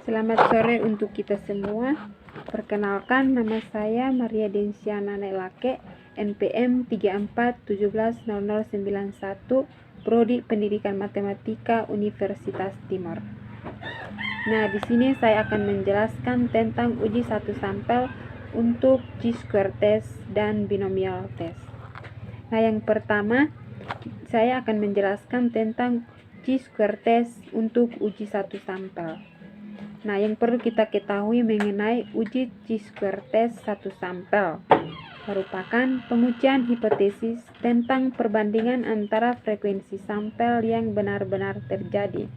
Selamat sore untuk kita semua. Perkenalkan, nama saya Maria Densiana Nelake, NPM 34170091, Prodi Pendidikan Matematika Universitas Timor. Nah, di sini saya akan menjelaskan tentang uji satu sampel untuk chi-square test dan binomial test. Nah, yang pertama saya akan menjelaskan tentang chi-square test untuk uji satu sampel. Nah, yang perlu kita ketahui mengenai uji chi-square test satu sampel merupakan pengujian hipotesis tentang perbandingan antara frekuensi sampel yang benar-benar terjadi,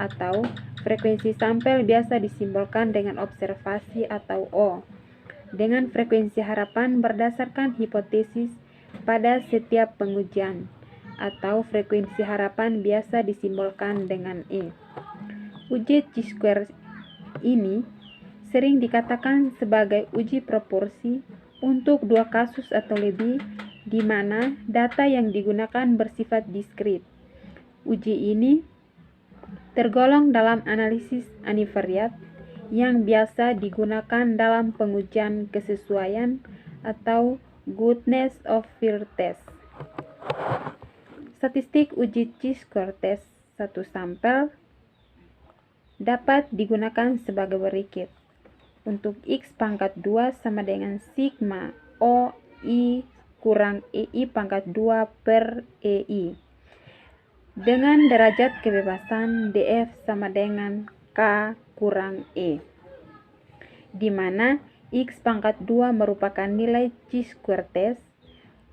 atau frekuensi sampel biasa disimbolkan dengan observasi atau O, dengan frekuensi harapan berdasarkan hipotesis pada setiap pengujian, atau frekuensi harapan biasa disimbolkan dengan E. Uji chi-square ini sering dikatakan sebagai uji proporsi untuk dua kasus atau lebih, di mana data yang digunakan bersifat diskrit. Uji ini tergolong dalam analisis univariat yang biasa digunakan dalam pengujian kesesuaian atau goodness of fit test. Statistik uji chi-square test satu sampel dapat digunakan sebagai berikut. Untuk X pangkat 2 sama dengan sigma O I kurang EI pangkat 2 per EI, dengan derajat kebebasan DF sama dengan K kurang E, di mana X pangkat 2 merupakan nilai chi-square test,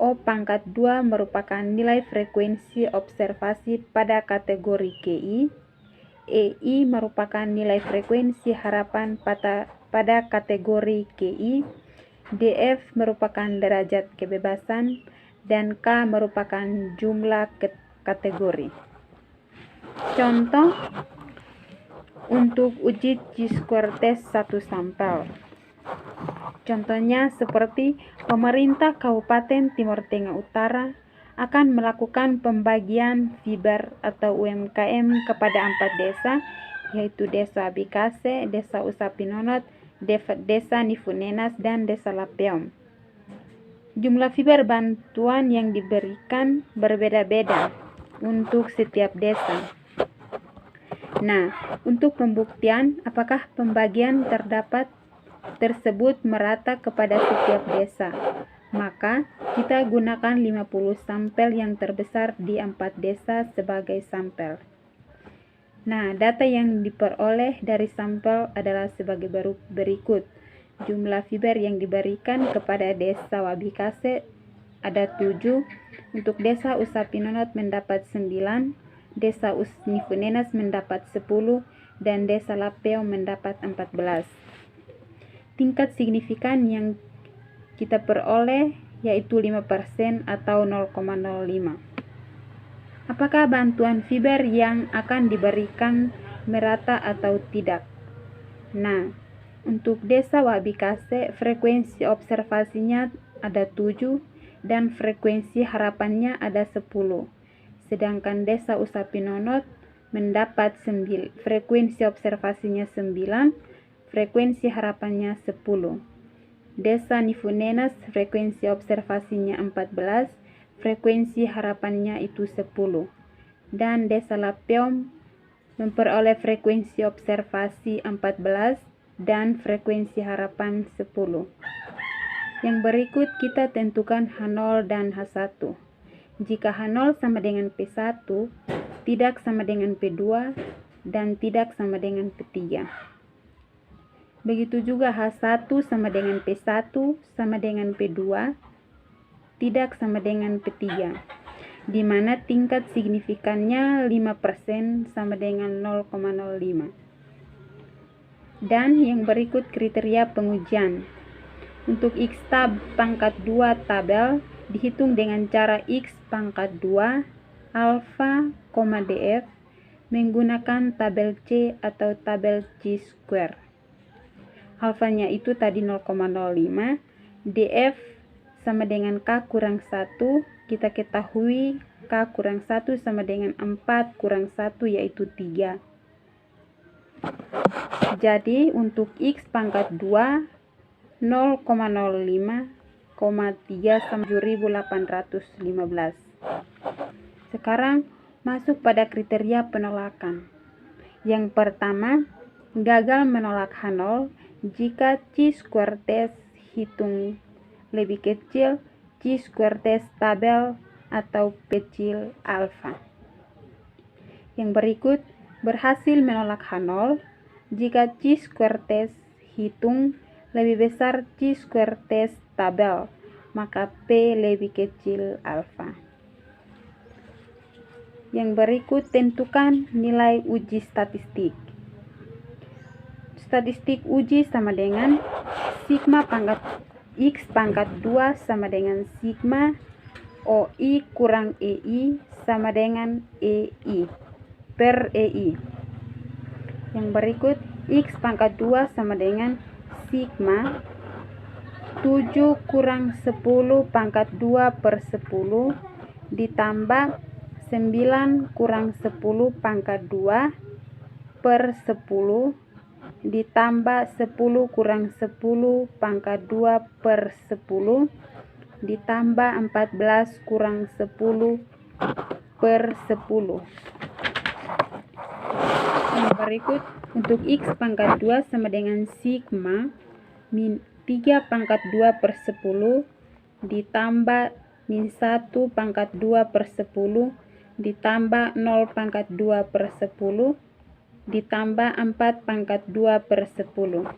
O pangkat 2 merupakan nilai frekuensi observasi pada kategori KI, EI merupakan nilai frekuensi harapan pada kategori KI, DF merupakan derajat kebebasan, dan K merupakan jumlah kategori. Contoh untuk uji chi-square test satu sampel. Contohnya seperti pemerintah Kabupaten Timor Tengah Utara akan melakukan pembagian fiber atau UMKM kepada 4 desa, yaitu Desa Abikase, Desa Usapinonot, Desa Nifunenas, dan Desa Lapeom. Jumlah fiber bantuan yang diberikan berbeda-beda untuk setiap desa. Nah, untuk pembuktian apakah pembagian tersebut merata kepada setiap desa, maka kita gunakan 50 sampel yang terbesar di 4 desa sebagai sampel. Nah, data yang diperoleh dari sampel adalah sebagai berikut. Jumlah fiber yang diberikan kepada Desa Wabikase ada 7, untuk Desa Usapinonot mendapat 9, Desa Nifunenas mendapat 10, dan Desa Lapeo mendapat 14. Tingkat signifikan yang kita peroleh yaitu 5% atau 0,05. Apakah bantuan fiber yang akan diberikan merata atau tidak? Nah, untuk Desa Wabikase frekuensi observasinya ada 7 dan frekuensi harapannya ada 10. Sedangkan Desa Usapinonot mendapat frekuensi observasinya 9, frekuensi harapannya 10. Desa Nifunenas frekuensi observasinya 14, frekuensi harapannya itu 10. Dan Desa Lapeom memperoleh frekuensi observasi 14 dan frekuensi harapan 10. Yang berikut kita tentukan H0 dan H1. Jika H0 sama dengan P1, tidak sama dengan P2, dan tidak sama dengan P3. Begitu juga H1 sama dengan P1 sama dengan P2, tidak sama dengan P3, di mana tingkat signifikannya 5% sama dengan 0,05. Dan yang berikut kriteria pengujian. Untuk X tab pangkat 2 tabel dihitung dengan cara X pangkat 2 alfa, DF menggunakan tabel C atau tabel chi-square. Alfanya itu tadi 0,05, DF sama dengan K kurang 1, kita ketahui K kurang 1 sama dengan 4 kurang 1 yaitu 3. Jadi untuk X pangkat 2 0,05,3 sama 7.815. Sekarang masuk pada kriteria penolakan. Yang pertama, gagal menolak H0 jika chi-square test hitung lebih kecil chi-square test tabel atau kecil alfa. Yang berikut, berhasil menolak H0 jika chi-square test hitung lebih besar chi-square test tabel, maka P lebih kecil alfa. Yang berikut, tentukan nilai uji statistik. Statistik uji sama dengan sigma pangkat X pangkat 2 sama dengan sigma OI kurang EI sama dengan EI per EI. Yang berikut, X pangkat 2 sama dengan sigma 7 kurang 10 pangkat 2 per 10 ditambah 9 kurang 10 pangkat 2 per 10 ditambah 10 kurang 10 pangkat 2 per 10 ditambah 14 kurang 10 per 10. Yang berikut, untuk X pangkat 2 sama dengan sigma min 3 pangkat 2 per 10 ditambah min 1 pangkat 2 per 10 ditambah 0 pangkat 2 per 10 ditambah 4 pangkat 2 per 10.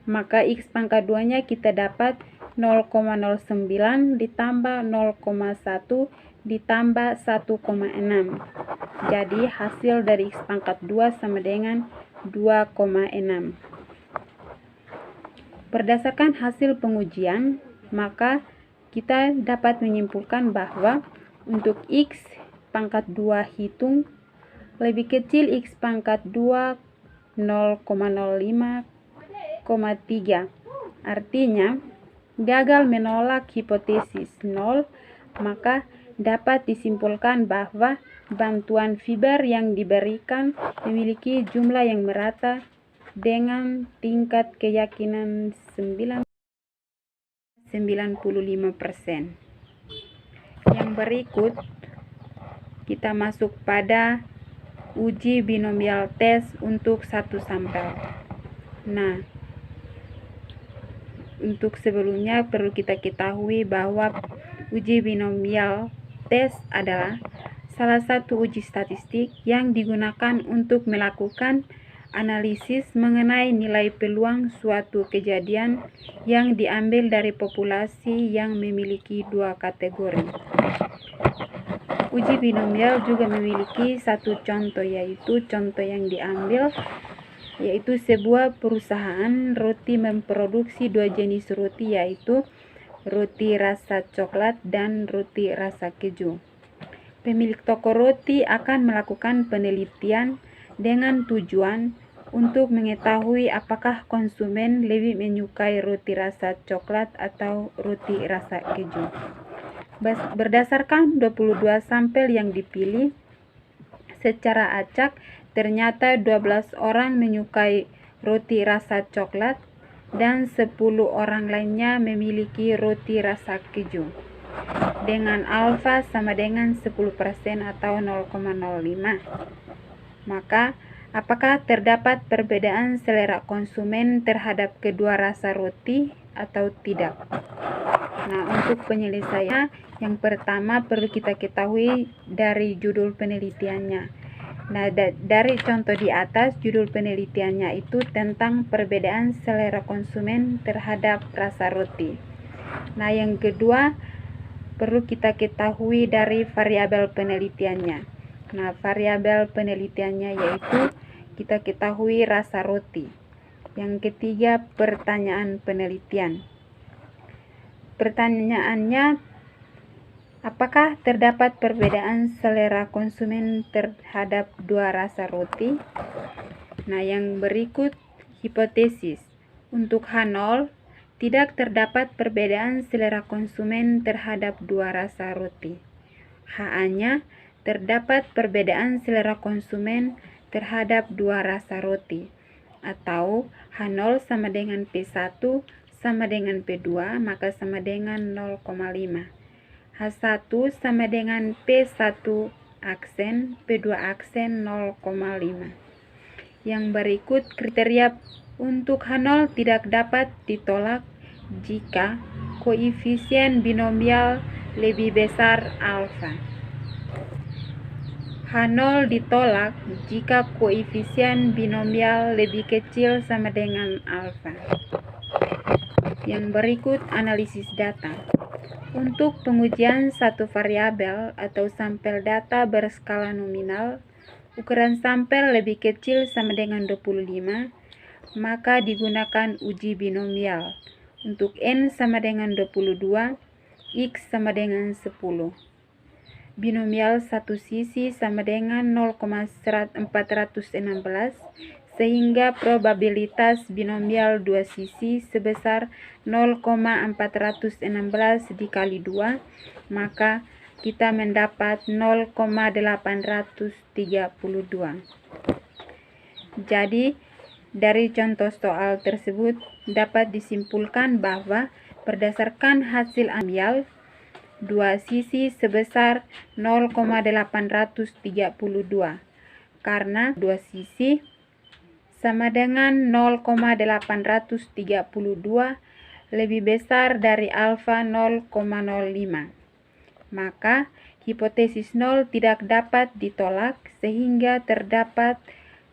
Maka X pangkat 2 nya kita dapat 0,09 ditambah 0,1 ditambah 1,6. Jadi hasil dari X pangkat 2 sama dengan 2,6. Berdasarkan hasil pengujian, maka kita dapat menyimpulkan bahwa untuk X pangkat 2 hitung lebih kecil X pangkat 2 0,05,3. Artinya, gagal menolak hipotesis 0, maka dapat disimpulkan bahwa bantuan fiber yang diberikan memiliki jumlah yang merata dengan tingkat keyakinan 95%. Yang berikut, kita masuk pada uji binomial test untuk satu sampel. Nah, untuk sebelumnya perlu kita ketahui bahwa uji binomial test adalah salah satu uji statistik yang digunakan untuk melakukan analisis mengenai nilai peluang suatu kejadian yang diambil dari populasi yang memiliki dua kategori. Uji binomial juga memiliki satu contoh, yaitu contoh yang diambil yaitu sebuah perusahaan roti memproduksi dua jenis roti, yaitu roti rasa coklat dan roti rasa keju. Pemilik toko roti akan melakukan penelitian dengan tujuan untuk mengetahui apakah konsumen lebih menyukai roti rasa coklat atau roti rasa keju. Berdasarkan 22 sampel yang dipilih secara acak, ternyata 12 orang menyukai roti rasa coklat dan 10 orang lainnya memiliki roti rasa keju. Dengan alfa sama dengan 10% atau 0,05. Maka, apakah terdapat perbedaan selera konsumen terhadap kedua rasa roti atau tidak? Nah, untuk penyelesaian yang pertama perlu kita ketahui dari judul penelitiannya. Nah, dari contoh di atas, judul penelitiannya itu tentang perbedaan selera konsumen terhadap rasa roti. Nah, yang kedua perlu kita ketahui dari variabel penelitiannya. Nah, variabel penelitiannya yaitu kita ketahui rasa roti. Yang ketiga, pertanyaan penelitian. Pertanyaannya, apakah terdapat perbedaan selera konsumen terhadap dua rasa roti? Nah, yang berikut hipotesis. Untuk H0, tidak terdapat perbedaan selera konsumen terhadap dua rasa roti. HA-nya, terdapat perbedaan selera konsumen terhadap 2 rasa roti, atau H0 sama dengan P1 sama dengan P2, maka sama dengan 0,5. H1 sama dengan P1 aksen, P2 aksen 0,5. Yang berikut kriteria untuk H0 tidak dapat ditolak jika koefisien binomial lebih besar alfa. H0 ditolak jika koefisien binomial lebih kecil sama dengan alfa. Yang berikut analisis data. Untuk pengujian satu variabel atau sampel data berskala nominal, ukuran sampel lebih kecil sama dengan 25, maka digunakan uji binomial. Untuk N sama dengan 22, X sama dengan 10. Binomial satu sisi sama dengan 0,416, sehingga probabilitas binomial dua sisi sebesar 0,416 dikali 2, maka kita mendapat 0,832. Jadi, dari contoh soal tersebut dapat disimpulkan bahwa berdasarkan hasil ambil, dua sisi sebesar 0,832, karena dua sisi sama dengan 0,832 lebih besar dari alfa 0,05. Maka hipotesis 0 tidak dapat ditolak sehingga terdapat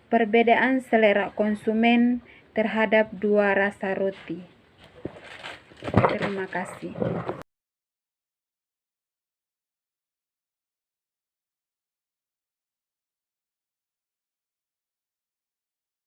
perbedaan selera konsumen terhadap 2 rasa roti. Terima kasih.